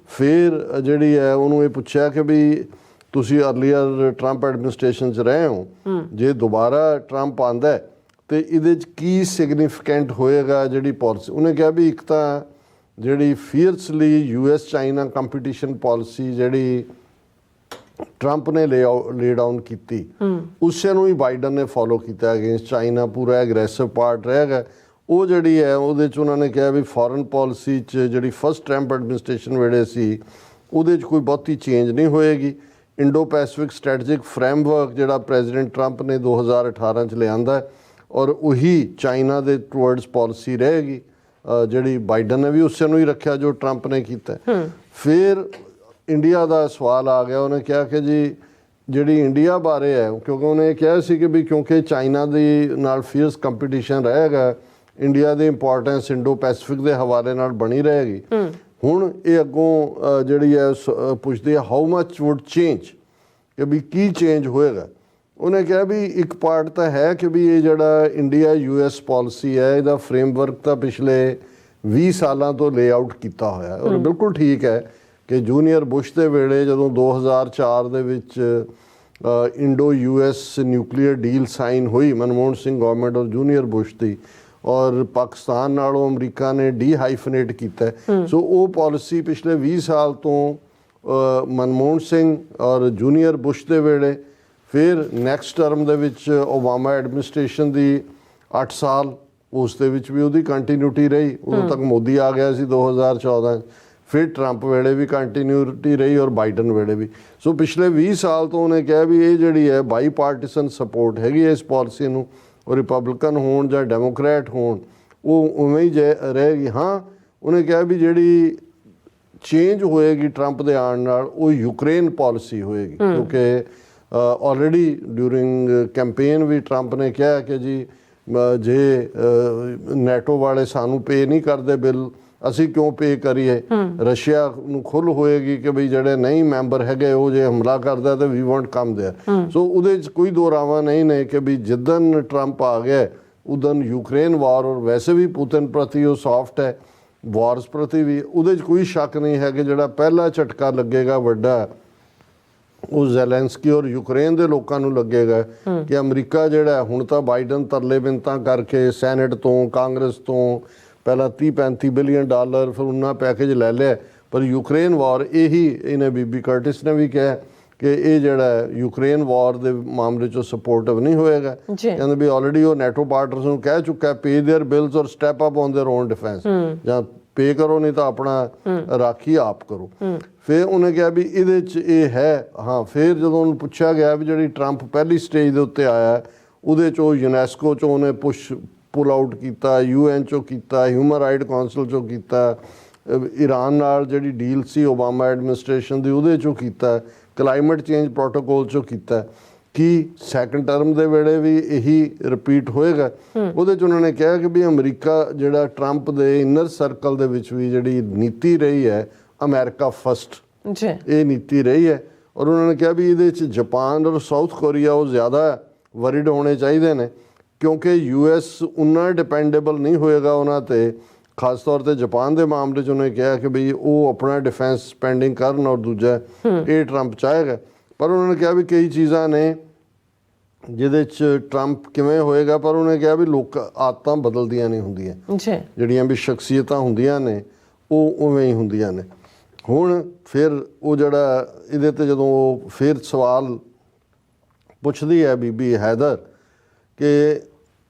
ਫਿਰ ਜਿਹੜੀ ਹੈ ਉਹਨੂੰ ਇਹ ਪੁੱਛਿਆ ਕਿ ਵੀ ਤੁਸੀਂ ਅਰਲੀਅਰ ਟਰੰਪ ਐਡਮਿਨਿਸਟ੍ਰੇਸ਼ਨ 'ਚ ਰਹੇ ਹੋ, ਜੇ ਦੁਬਾਰਾ ਟਰੰਪ ਆਉਂਦਾ ਤੇ ਇਹਦੇ 'ਚ ਕੀ ਸਿਗਨੀਫਿਕੈਂਟ ਹੋਏਗਾ ਜਿਹੜੀ ਪਾਲਿਸੀ। ਉਹਨੇ ਕਿਹਾ ਵੀ ਇੱਕ ਤਾਂ ਜਿਹੜੀ ਫੀਅਰਸਲੀ US ਚਾਈਨਾ ਕੰਪੀਟੀਸ਼ਨ ਪਾਲਿਸੀ ਜਿਹੜੀ ਟਰੰਪ ਨੇ ਲੇ ਡਾਊਨ ਕੀਤੀ, ਉਸੇ ਨੂੰ ਹੀ ਬਾਈਡਨ ਨੇ ਫੋਲੋ ਕੀਤਾ ਅਗੇਂਸਟ ਚਾਈਨਾ, ਪੂਰਾ ਐਗਰੈਸਿਵ ਪਾਰਟ ਰਹੇਗਾ ਉਹ ਜਿਹੜੀ ਹੈ। ਉਹਦੇ 'ਚ ਉਹਨਾਂ ਨੇ ਕਿਹਾ ਵੀ ਫੋਰਨ ਪਾਲਿਸੀ 'ਚ ਜਿਹੜੀ ਫਸਟ ਟਰੰਪ ਐਡਮਿਨਿਸਟ੍ਰੇਸ਼ਨ ਵੇਲੇ ਸੀ ਉਹਦੇ 'ਚ ਕੋਈ ਬਹੁਤੀ ਚੇਂਜ ਨਹੀਂ ਹੋਏਗੀ। ਇੰਡੋ ਪੈਸੀਫਿਕ ਸਟ੍ਰੈਟੇਜਿਕ ਫਰੇਮਵਰਕ ਜਿਹੜਾ ਪ੍ਰੈਜ਼ੀਡੈਂਟ ਟਰੰਪ ਨੇ 2018 'ਚ ਲਿਆਂਦਾ ਔਰ ਉਹੀ ਚਾਈਨਾ ਦੇ ਟੂਵਰਡਸ ਪਾਲਿਸੀ ਰਹੇਗੀ, ਜਿਹੜੀ ਬਾਈਡਨ ਨੇ ਵੀ ਉਸੇ ਨੂੰ ਹੀ ਰੱਖਿਆ ਜੋ ਟਰੰਪ ਨੇ ਕੀਤਾ। ਫਿਰ ਇੰਡੀਆ ਦਾ ਸਵਾਲ ਆ ਗਿਆ, ਉਹਨੇ ਕਿਹਾ ਕਿ ਜੀ ਜਿਹੜੀ ਇੰਡੀਆ ਬਾਰੇ ਹੈ, ਕਿਉਂਕਿ ਉਹਨੇ ਕਿਹਾ ਸੀ ਕਿ ਵੀ ਕਿਉਂਕਿ ਚਾਈਨਾ ਦੀ ਨਾਲ ਫੀਅਰਸ ਕੰਪੀਟੀਸ਼ਨ ਰਹੇਗਾ, ਇੰਡੀਆ ਦੀ ਇੰਪੋਰਟੈਂਸ ਇੰਡੋ ਪੈਸੀਫਿਕ ਦੇ ਹਵਾਲੇ ਨਾਲ ਬਣੀ ਰਹੇਗੀ। ਹੁਣ ਇਹ ਅੱਗੋਂ ਜਿਹੜੀ ਹੈ ਪੁੱਛਦੀ ਹੈ ਹਾਊ ਮਚ ਵੁੱਡ ਚੇਂਜ, ਕਿ ਵੀ ਕੀ ਚੇਂਜ ਹੋਏਗਾ। ਉਹਨੇ ਕਿਹਾ ਵੀ ਇੱਕ ਪਾਰਟ ਤਾਂ ਹੈ ਕਿ ਵੀ ਇਹ ਜਿਹੜਾ ਇੰਡੀਆ US ਪਾਲਿਸੀ ਹੈ ਇਹਦਾ ਫਰੇਮਵਰਕ ਤਾਂ ਪਿਛਲੇ 20 ਸਾਲਾਂ ਤੋਂ ਲੇਆਊਟ ਕੀਤਾ ਹੋਇਆ ਔਰ ਬਿਲਕੁਲ ਠੀਕ ਹੈ ਕਿ ਜੂਨੀਅਰ ਬੁਸ਼ ਦੇ ਵੇਲੇ ਜਦੋਂ 2004 ਦੇ ਵਿੱਚ Indo US nuclear deal sign ਹੋਈ ਮਨਮੋਹਨ ਸਿੰਘ ਗਵਰਨਮੈਂਟ ਔਰ ਜੂਨੀਅਰ ਬੁਸ਼ ਦੀ, ਔਰ ਪਾਕਿਸਤਾਨ ਨਾਲੋਂ ਅਮਰੀਕਾ ਨੇ ਡੀਹਾਈਫਨੇਟ ਕੀਤਾ, ਸੋ ਉਹ ਪਾਲਿਸੀ ਪਿਛਲੇ 20 ਸਾਲ ਤੋਂ ਮਨਮੋਹਨ ਸਿੰਘ ਔਰ ਜੂਨੀਅਰ ਬੁਸ਼ ਦੇ ਵੇਲੇ, ਫਿਰ ਨੈਕਸਟ ਟਰਮ ਦੇ ਵਿੱਚ ਓਬਾਮਾ ਐਡਮਿਨਿਸਟ੍ਰੇਸ਼ਨ ਦੀ 8 ਸਾਲ ਉਸ ਦੇ ਵਿੱਚ ਵੀ ਉਹਦੀ ਕੰਟੀਨਿਊਟੀ ਰਹੀ, ਉਦੋਂ ਤੱਕ ਮੋਦੀ ਆ ਗਿਆ ਸੀ 2014, ਫਿਰ ਟਰੰਪ ਵੇਲੇ ਵੀ ਕੰਟੀਨਿਊਟੀ ਰਹੀ ਔਰ ਬਾਈਡਨ ਵੇਲੇ ਵੀ। ਸੋ ਪਿਛਲੇ 20 ਸਾਲ ਤੋਂ ਉਹਨੇ ਕਿਹਾ ਵੀ ਇਹ ਜਿਹੜੀ ਹੈ ਬਾਈ ਪਾਰਟੀਸਨ ਸਪੋਰਟ ਹੈਗੀ ਹੈ ਇਸ ਪਾਲਿਸੀ ਨੂੰ, ਉਹ ਰਿਪਬਲਿਕਨ ਹੋਣ ਜਾਂ ਡੈਮੋਕਰੈਟ ਹੋਣ ਉਹ ਉਵੇਂ ਹੀ ਰਹੇਗੀ। ਹਾਂ ਉਹਨੇ ਕਿਹਾ ਵੀ ਜਿਹੜੀ ਚੇਂਜ ਹੋਏਗੀ ਟਰੰਪ ਦੇ ਆਉਣ ਨਾਲ ਉਹ ਯੂਕਰੇਨ ਪਾਲਿਸੀ ਹੋਏਗੀ, ਕਿਉਂਕਿ ਆਲਰੇਡੀ ਡਿਊਰਿੰਗ ਕੈਂਪੇਨ ਵੀ ਟਰੰਪ ਨੇ ਕਿਹਾ ਕਿ ਜੀ ਜੇ ਨੈਟੋ ਵਾਲੇ ਸਾਨੂੰ ਪੇ ਨਹੀਂ ਕਰਦੇ ਬਿੱਲ, ਅਸੀਂ ਕਿਉਂ ਪੇ ਕਰੀਏ, ਰਸ਼ੀਆ ਨੂੰ ਖੁੱਲ੍ਹ ਹੋਏਗੀ ਕਿ ਬਈ ਜਿਹੜੇ ਨਹੀਂ ਮੈਂਬਰ ਹੈਗੇ ਉਹ ਜੇ ਹਮਲਾ ਕਰਦਾ ਤਾਂ ਵੀ ਵੋਂਟ ਕਮ ਦੇਅਰ। ਸੋ ਉਹਦੇ 'ਚ ਕੋਈ ਦੋ ਰਾਵਾਂ ਨਹੀਂ ਨੇ ਕਿ ਵੀ ਜਿੱਦਣ ਟਰੰਪ ਆ ਗਿਆ ਉਦਣ ਯੂਕਰੇਨ ਵਾਰ, ਔਰ ਵੈਸੇ ਵੀ ਪੁਤਿਨ ਪ੍ਰਤੀ ਉਹ ਸੌਫਟ ਹੈ, ਵਾਰਸ ਪ੍ਰਤੀ ਵੀ, ਉਹਦੇ 'ਚ ਕੋਈ ਸ਼ੱਕ ਨਹੀਂ ਹੈ ਕਿ ਜਿਹੜਾ ਪਹਿਲਾ ਝਟਕਾ ਲੱਗੇਗਾ ਵੱਡਾ ਉਹ ਜ਼ੈਲੈਂਸਕੀ ਔਰ ਯੂਕਰੇਨ ਦੇ ਲੋਕਾਂ ਨੂੰ ਲੱਗੇਗਾ ਕਿ ਅਮਰੀਕਾ ਜਿਹੜਾ ਹੁਣ ਤਾਂ ਬਾਈਡਨ ਤਰਲੇ ਬਿਨਤਾਂ ਕਰਕੇ ਸੈਨੇਟ ਤੋਂ ਕਾਂਗਰਸ ਤੋਂ ਪਹਿਲਾਂ 30-35 ਬਿਲੀਅਨ ਡਾਲਰ ਫਿਰ ਉਹਨਾਂ ਪੈਕੇਜ ਲੈ ਲਿਆ, ਪਰ ਯੂਕਰੇਨ ਵਾਰ ਇਹੀ ਇਹਨੇ ਬੀਬੀ ਕਰਟਿਸ ਨੇ ਵੀ ਕਿਹਾ ਕਿ ਇਹ ਜਿਹੜਾ ਯੂਕਰੇਨ ਵਾਰ ਦੇ ਮਾਮਲੇ 'ਚੋਂ ਸਪੋਰਟਿਵ ਨਹੀਂ ਹੋਏਗਾ। ਕਹਿੰਦੇ ਵੀ ਆਲਰੇਡੀ ਉਹ ਨੈਟੋ ਪਾਰਟਨਰਸ ਨੂੰ ਕਹਿ ਚੁੱਕਾ pay their bills or step up on their own defence, ਜਾਂ ਪੇ ਕਰੋ ਨਹੀਂ ਤਾਂ ਆਪਣਾ ਰਾਖੀ ਆਪ ਕਰੋ। ਫਿਰ ਉਹਨੇ ਕਿਹਾ ਵੀ ਇਹਦੇ 'ਚ ਇਹ ਹੈ। ਹਾਂ ਫਿਰ ਜਦੋਂ ਉਹਨੂੰ ਪੁੱਛਿਆ ਗਿਆ ਵੀ ਜਿਹੜੀ ਟਰੰਪ ਪਹਿਲੀ ਸਟੇਜ ਦੇ ਉੱਤੇ ਆਇਆ ਉਹਦੇ 'ਚੋਂ ਯੂਨੈਸਕੋ 'ਚੋਂ ਉਹਨੇ ਪੁੱਲ ਆਊਟ ਕੀਤਾ, UN 'ਚੋਂ ਕੀਤਾ, ਹਿਊਮਨ ਰਾਈਟ ਕਾਉਂਸਲ 'ਚੋਂ ਕੀਤਾ, ਈਰਾਨ ਨਾਲ ਜਿਹੜੀ ਡੀਲ ਸੀ ਓਬਾਮਾ ਐਡਮਿਨਿਸਟ੍ਰੇਸ਼ਨ ਦੀ ਉਹਦੇ 'ਚੋਂ ਕੀਤਾ, ਕਲਾਈਮੇਟ ਚੇਂਜ ਪ੍ਰੋਟੋਕੋਲ 'ਚੋਂ ਕੀਤਾ, ਕੀ ਸੈਕੰਡ ਟਰਮ ਦੇ ਵੇਲੇ ਵੀ ਇਹੀ ਰਿਪੀਟ ਹੋਏਗਾ। ਉਹਦੇ 'ਚ ਉਹਨਾਂ ਨੇ ਕਿਹਾ ਕਿ ਵੀ ਅਮਰੀਕਾ ਜਿਹੜਾ ਟਰੰਪ ਦੇ ਇਨਰ ਸਰਕਲ ਦੇ ਵਿੱਚ ਵੀ ਜਿਹੜੀ ਨੀਤੀ ਰਹੀ ਹੈ ਅਮਰੀਕਾ ਫਸਟ, ਇਹ ਨੀਤੀ ਰਹੀ ਹੈ। ਔਰ ਉਹਨਾਂ ਨੇ ਕਿਹਾ ਵੀ ਇਹਦੇ 'ਚ ਜਾਪਾਨ ਔਰ ਸਾਊਥ ਕੋਰੀਆ ਉਹ ਜ਼ਿਆਦਾ ਵਰਿਡ ਹੋਣੇ ਚਾਹੀਦੇ ਨੇ, ਕਿਉਂਕਿ US ਉਨਾ ਡਿਪੈਂਡੇਬਲ ਨਹੀਂ ਹੋਏਗਾ ਉਹਨਾਂ 'ਤੇ, ਖਾਸ ਤੌਰ 'ਤੇ ਜਾਪਾਨ ਦੇ ਮਾਮਲੇ 'ਚ ਉਹਨੇ ਕਿਹਾ ਕਿ ਬਈ ਉਹ ਆਪਣਾ ਡਿਫੈਂਸ ਸਪੈਂਡਿੰਗ ਕਰਨ, ਔਰ ਦੂਜਾ ਇਹ ਟਰੰਪ ਚਾਹੇਗਾ। ਪਰ ਉਹਨਾਂ ਨੇ ਕਿਹਾ ਵੀ ਕਈ ਚੀਜ਼ਾਂ ਨੇ ਜਿਹਦੇ 'ਚ ਟਰੰਪ ਕਿਵੇਂ ਹੋਏਗਾ, ਪਰ ਉਹਨੇ ਕਿਹਾ ਵੀ ਲੋਕ ਆਦਤਾਂ ਬਦਲਦੀਆਂ ਨਹੀਂ ਹੁੰਦੀਆਂ, ਜਿਹੜੀਆਂ ਵੀ ਸ਼ਖਸੀਅਤਾਂ ਹੁੰਦੀਆਂ ਨੇ ਉਹ ਉਵੇਂ ਹੀ ਹੁੰਦੀਆਂ ਨੇ। ਹੁਣ ਫਿਰ ਉਹ ਜਿਹੜਾ ਇਹਦੇ 'ਤੇ ਜਦੋਂ ਉਹ ਫਿਰ ਸਵਾਲ ਪੁੱਛਦੀ ਹੈ ਬੀਬੀ ਹੈਦਰ ਕਿ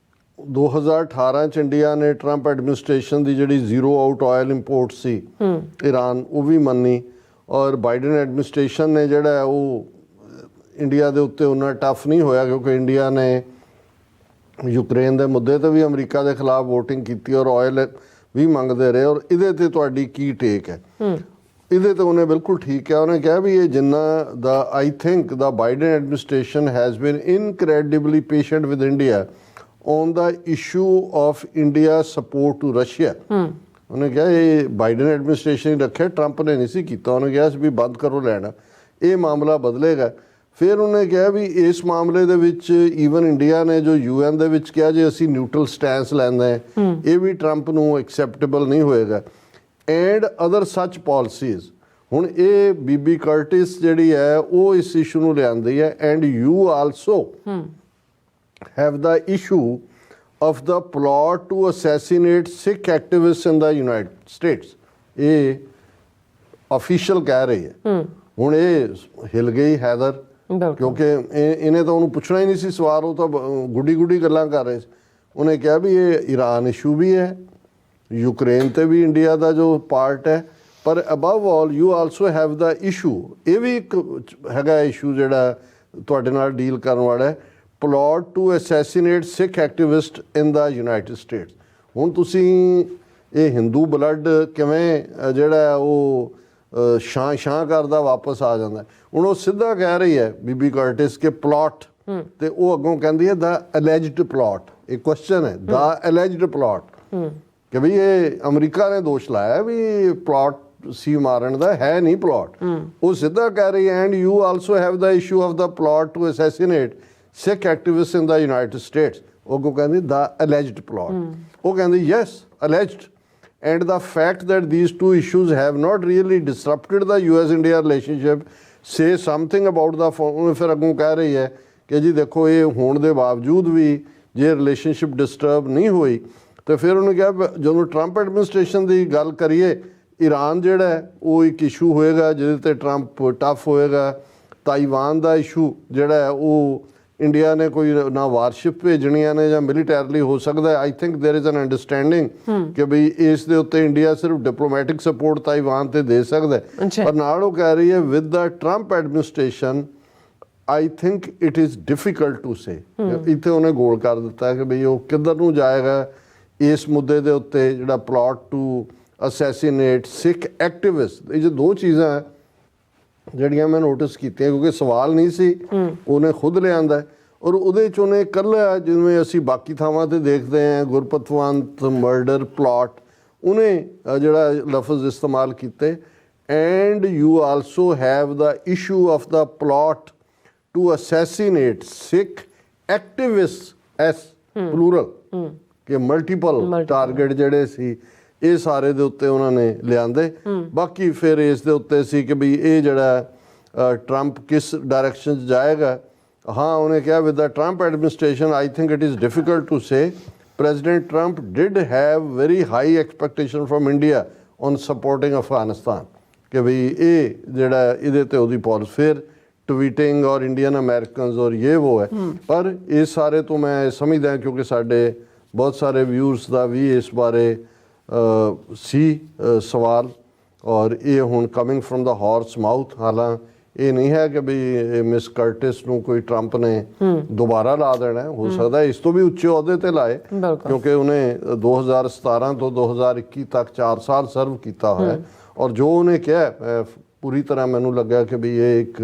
2018 ਚ ਇੰਡੀਆ ਨੇ ਟਰੰਪ ਐਡਮਿਨਿਸਟ੍ਰੇਸ਼ਨ ਦੀ ਜਿਹੜੀ ਜ਼ੀਰੋ ਆਊਟ ਆਇਲ ਇੰਪੋਰਟ ਸੀ ਈਰਾਨ, ਉਹ ਵੀ ਮੰਨੀ। ਔਰ ਬਾਈਡਨ ਐਡਮਿਨਿਸਟ੍ਰੇਸ਼ਨ ਨੇ ਜਿਹੜਾ ਹੈ ਉਹ ਇੰਡੀਆ ਦੇ ਉੱਤੇ ਉਹਨਾਂ ਟਫ ਨਹੀਂ ਹੋਇਆ, ਕਿਉਂਕਿ ਇੰਡੀਆ ਨੇ ਯੂਕਰੇਨ ਦੇ ਮੁੱਦੇ 'ਤੇ ਵੀ ਅਮਰੀਕਾ ਦੇ ਖਿਲਾਫ ਵੋਟਿੰਗ ਕੀਤੀ ਔਰ ਆਇਲ ਵੀ ਮੰਗਦੇ ਰਹੇ। ਔਰ ਇਹਦੇ 'ਤੇ ਤੁਹਾਡੀ ਕੀ ਟੇਕ ਹੈ? ਇਹਦੇ 'ਤੇ ਉਹਨੇ ਬਿਲਕੁਲ ਠੀਕ ਕਿਹਾ। ਉਹਨੇ ਕਿਹਾ ਵੀ ਇਹ ਜਿੰਨਾ ਦਾ I think the Biden administration has been incredibly patient with India on the issue of India support to Russia. ਉਹਨੇ ਕਿਹਾ ਇਹ ਬਾਈਡਨ ਐਡਮਿਨਿਸਟ੍ਰੇਸ਼ਨ ਹੀ ਰੱਖਿਆ, ਟਰੰਪ ਨੇ ਨਹੀਂ ਸੀ ਕੀਤਾ। ਉਹਨੇ ਕਿਹਾ ਸੀ ਵੀ ਬੰਦ ਕਰੋ ਲੈਣਾ, ਇਹ ਮਾਮਲਾ ਬਦਲੇਗਾ। ਫਿਰ ਉਹਨੇ ਕਿਹਾ ਵੀ ਇਸ ਮਾਮਲੇ ਦੇ ਵਿੱਚ ਈਵਨ ਇੰਡੀਆ ਨੇ ਜੋ UN ਦੇ ਵਿੱਚ ਕਿਹਾ ਜੇ ਅਸੀਂ ਨਿਊਟਰਲ ਸਟੈਂਸ ਲੈਂਦੇ ਹਾਂ, ਇਹ ਵੀ ਟਰੰਪ ਨੂੰ ਐਕਸੈਪਟੇਬਲ ਨਹੀਂ ਹੋਏਗਾ। ਐਂਡ ਅਦਰ ਸੱਚ ਪਾਲਿਸੀਜ਼। ਹੁਣ ਇਹ ਬੀਬੀ ਕਰਟਿਸ ਜਿਹੜੀ ਹੈ ਉਹ ਇਸ ਇਸ਼ੂ ਨੂੰ ਲਿਆਂਦੀ ਹੈ। And you also have the issue of the plot to assassinate Sikh activists in the United States। ਇਹ ਅਫੀਸ਼ੀਅਲ ਕਹਿ ਰਹੀ ਹੈ। ਹੁਣ ਇਹ ਹਿਲ ਗਈ ਹੈਦਰ, ਕਿਉਂਕਿ ਇਹਨੇ ਤਾਂ ਉਹਨੂੰ ਪੁੱਛਣਾ ਹੀ ਨਹੀਂ ਸੀ ਸਵਾਲ, ਉਹ ਤਾਂ ਗੁੱਡੀ ਗੱਲਾਂ ਕਰ ਰਹੇ ਸੀ। ਉਹਨੇ ਕਿਹਾ ਵੀ ਇਹ ਈਰਾਨ ਇਸ਼ੂ ਵੀ ਹੈ, ਯੂਕਰੇਨ ਤੇ ਵੀ ਇੰਡੀਆ ਦਾ ਜੋ ਪਾਰਟ ਹੈ, ਪਰ above all you also have the issue. ਇਹ ਵੀ ਇੱਕ ਹੈਗਾ ਇਸ਼ੂ ਜਿਹੜਾ ਤੁਹਾਡੇ ਨਾਲ ਡੀਲ ਕਰਨ ਵਾਲਾ ਹੈ, plot to assassinate Sikh activist in the United States। ਹੁਣ ਤੁਸੀਂ ਇਹ ਹਿੰਦੂ ਬਲੱਡ ਕਿਵੇਂ ਜਿਹੜਾ ਉਹ ਛਾਂ ਕਰਦਾ ਵਾਪਸ ਆ ਜਾਂਦਾ। ਹੁਣ ਉਹ ਸਿੱਧਾ ਕਹਿ ਰਹੀ ਹੈ ਬੀਬੀ ਕਰਟਿਸ ਕਿ ਪਲਾਟ, ਤੇ ਉਹ ਅੱਗੋਂ ਕਹਿੰਦੀ ਹੈ ਦਾ ਅਲੈਜਡ ਪਲਾਟ। ਇਹ ਕੁਐਸਚਨ ਹੈ ਦਾ ਅਲੈਜਡ ਪਲਾਟ, ਕਿ ਵੀ ਇਹ ਅਮਰੀਕਾ ਨੇ ਦੋਸ਼ ਲਾਇਆ ਵੀ ਪਲਾਟ ਸੀ ਮਾਰਨ ਦਾ, ਹੈ ਨਹੀਂ ਪਲਾਟ। ਉਹ ਸਿੱਧਾ ਕਹਿ ਰਹੀ ਹੈ and you also have the issue of the plot to assassinate Sikh activists in the United States। ਉਹ ਕੋ ਕਹਿੰਦੀ the alleged plot। ਉਹ ਕਹਿੰਦੀ yes, alleged, and the fact that these two issues have not really disrupted the US-India relationship say something about the ਫਿਰ ਅੱਗੋਂ ਕਹਿ ਰਹੀ ਹੈ ਕਿ ਜੀ ਦੇਖੋ ਇਹ ਹੋਣ ਦੇ ਬਾਵਜੂਦ ਵੀ ਜੇ ਰਿਲੇਸ਼ਨਸ਼ਿਪ ਡਿਸਟਰਬ ਨਹੀਂ ਹੋਈ। ਤੇ ਫਿਰ ਉਹਨੇ ਕਿਹਾ ਜਦੋਂ ਟਰੰਪ ਐਡਮਿਨਿਸਟ੍ਰੇਸ਼ਨ ਦੀ ਗੱਲ ਕਰੀਏ, ਈਰਾਨ ਜਿਹੜਾ ਉਹ ਇੱਕ ਇਸ਼ੂ ਹੋਏਗਾ ਜਿਹਦੇ 'ਤੇ ਟਰੰਪ ਟਫ ਹੋਏਗਾ। ਤਾਈਵਾਨ ਦਾ ਇਸ਼ੂ ਜਿਹੜਾ ਹੈ ਉਹ ਇੰਡੀਆ ਨੇ ਕੋਈ ਨਾ ਵਾਰਸ਼ਿਪ ਭੇਜਣੀਆਂ ਨੇ ਜਾਂ ਮਿਲੀਟੈਰਲੀ ਹੋ ਸਕਦਾ। I think there is an understanding ਕਿ ਬਈ ਇਸ ਦੇ ਉੱਤੇ ਇੰਡੀਆ ਸਿਰਫ ਡਿਪਲੋਮੈਟਿਕ ਸਪੋਰਟ ਤਾਈਵਾਨ ਤੇ ਦੇ ਸਕਦਾ। ਪਰ ਨਾਲ ਉਹ ਕਹਿ ਰਹੀ ਹੈ with the Trump administration I think it is difficult to say. ਇੱਥੇ ਉਹਨੇ ਗੋਲ ਕਰ ਦਿੱਤਾ ਕਿ ਬਈ ਉਹ ਕਿੱਧਰ ਨੂੰ ਜਾਏਗਾ ਇਸ ਮੁੱਦੇ ਦੇ ਉੱਤੇ, ਜਿਹੜਾ plot to assassinate Sikh activist. ਇਹ ਜੋ ਦੋ ਚੀਜ਼ਾਂ ਜਿਹੜੀਆਂ ਮੈਂ ਨੋਟਿਸ ਕੀਤੀਆਂ, ਕਿਉਂਕਿ ਸਵਾਲ ਨਹੀਂ ਸੀ, ਉਹਨੇ ਖੁਦ ਲਿਆਂਦਾ। ਔਰ ਉਹਦੇ 'ਚ ਉਹਨੇ ਇਕੱਲਾ, ਜਿਵੇਂ ਅਸੀਂ ਬਾਕੀ ਥਾਵਾਂ 'ਤੇ ਦੇਖਦੇ ਹਾਂ ਗੁਰਪਤਵੰਤ ਮਰਡਰ ਪਲਾਟ, ਉਹਨੇ ਜਿਹੜਾ ਲਫ਼ਜ਼ ਇਸਤੇਮਾਲ ਕੀਤੇ and you also have the issue of the plot to assassinate Sikh activist S plural, ਕਿ ਮਲਟੀਪਲ ਟਾਰਗੇਟ ਜਿਹੜੇ ਸੀ ਇਹ ਸਾਰੇ ਦੇ ਉੱਤੇ ਉਹਨਾਂ ਨੇ ਲਿਆਂਦੇ। ਬਾਕੀ ਫਿਰ ਇਸ ਦੇ ਉੱਤੇ ਸੀ ਕਿ ਵੀ ਇਹ ਜਿਹੜਾ ਟਰੰਪ ਕਿਸ ਡਾਇਰੈਕਸ਼ਨ 'ਚ ਜਾਏਗਾ। ਹਾਂ, ਉਹਨੇ ਕਿਹਾ with the Trump administration I think it is difficult to say President Trump did have very high expectation from India on supporting Afghanistan, ਕਿ ਵੀ ਇਹ ਜਿਹੜਾ ਇਹਦੇ 'ਤੇ ਉਹਦੀ ਪॉलिसी ਫਿਰ ਟਵੀਟਿੰਗ ਔਰ ਇੰਡੀਅਨ ਅਮਰੀਕਨਸ ਔਰ ਇਹ वो ਹੈ। ਪਰ ਇਸ ਸਾਰੇ ਤੋਂ ਮੈਂ ਸਮਝਦਾ ਕਿਉਂਕਿ ਸਾਡੇ ਬਹੁਤ ਸਾਰੇ ਵਿਊਅਰਸ ਦਾ ਵੀ ਇਸ ਬਾਰੇ ਸੀ ਸਵਾਲ, ਔਰ ਇਹ ਹੁਣ coming from the horse mouth. ਹਾਲਾਂ ਇਹ ਨਹੀਂ ਹੈ ਕਿ ਵੀ ਮਿਸ ਕਰਟਿਸ ਨੂੰ ਕੋਈ ਟਰੰਪ ਨੇ ਦੁਬਾਰਾ ਲਾ ਦੇਣਾ, ਹੋ ਸਕਦਾ ਇਸ ਤੋਂ ਵੀ ਉੱਚੇ ਅਹੁਦੇ ਤੇ ਲਾਏ, ਕਿਉਂਕਿ ਉਹਨੇ 2017 ਤੋਂ 2021 ਤੱਕ 4 ਸਾਲ ਸਰਵ ਕੀਤਾ ਹੋਇਆ। ਔਰ ਜੋ ਉਹਨੇ ਕਿਹਾ ਪੂਰੀ ਤਰ੍ਹਾਂ ਮੈਨੂੰ ਲੱਗਾ ਕਿ ਵੀ ਇਹ ਇੱਕ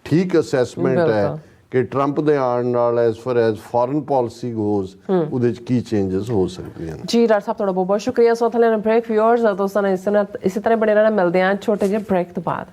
ਠੀਕ ਅਸੈਸਮੈਂਟ ਹੈ ਕਿ ਟਰੰਪ ਦੇ ਆਉਣ ਨਾਲ as for as foreign policy goes ਉਹਦੇ 'ਚ ਕੀ ਚੇਂਜਸ ਹੋ ਸਕਦੀਆਂ ਨੇ। ਜੀ ਡਾਕਟਰ ਸਾਹਿਬ, ਤੁਹਾਡਾ ਬਹੁਤ ਬਹੁਤ ਸ਼ੁਕਰੀਆ। ਸੋ ਥਲੇ ਬ੍ਰੇਕ ਵਿਊਅਰਸ ਦੋਸਤਾਂ ਨੇ ਇਸੇ ਤਰ੍ਹਾਂ ਬਣੇ ਰਹਿਣਾ। ਮਿਲਦੇ ਹਾਂ ਛੋਟੇ ਜਿਹੇ ਬ੍ਰੇਕ ਤੋਂ ਬਾਅਦ।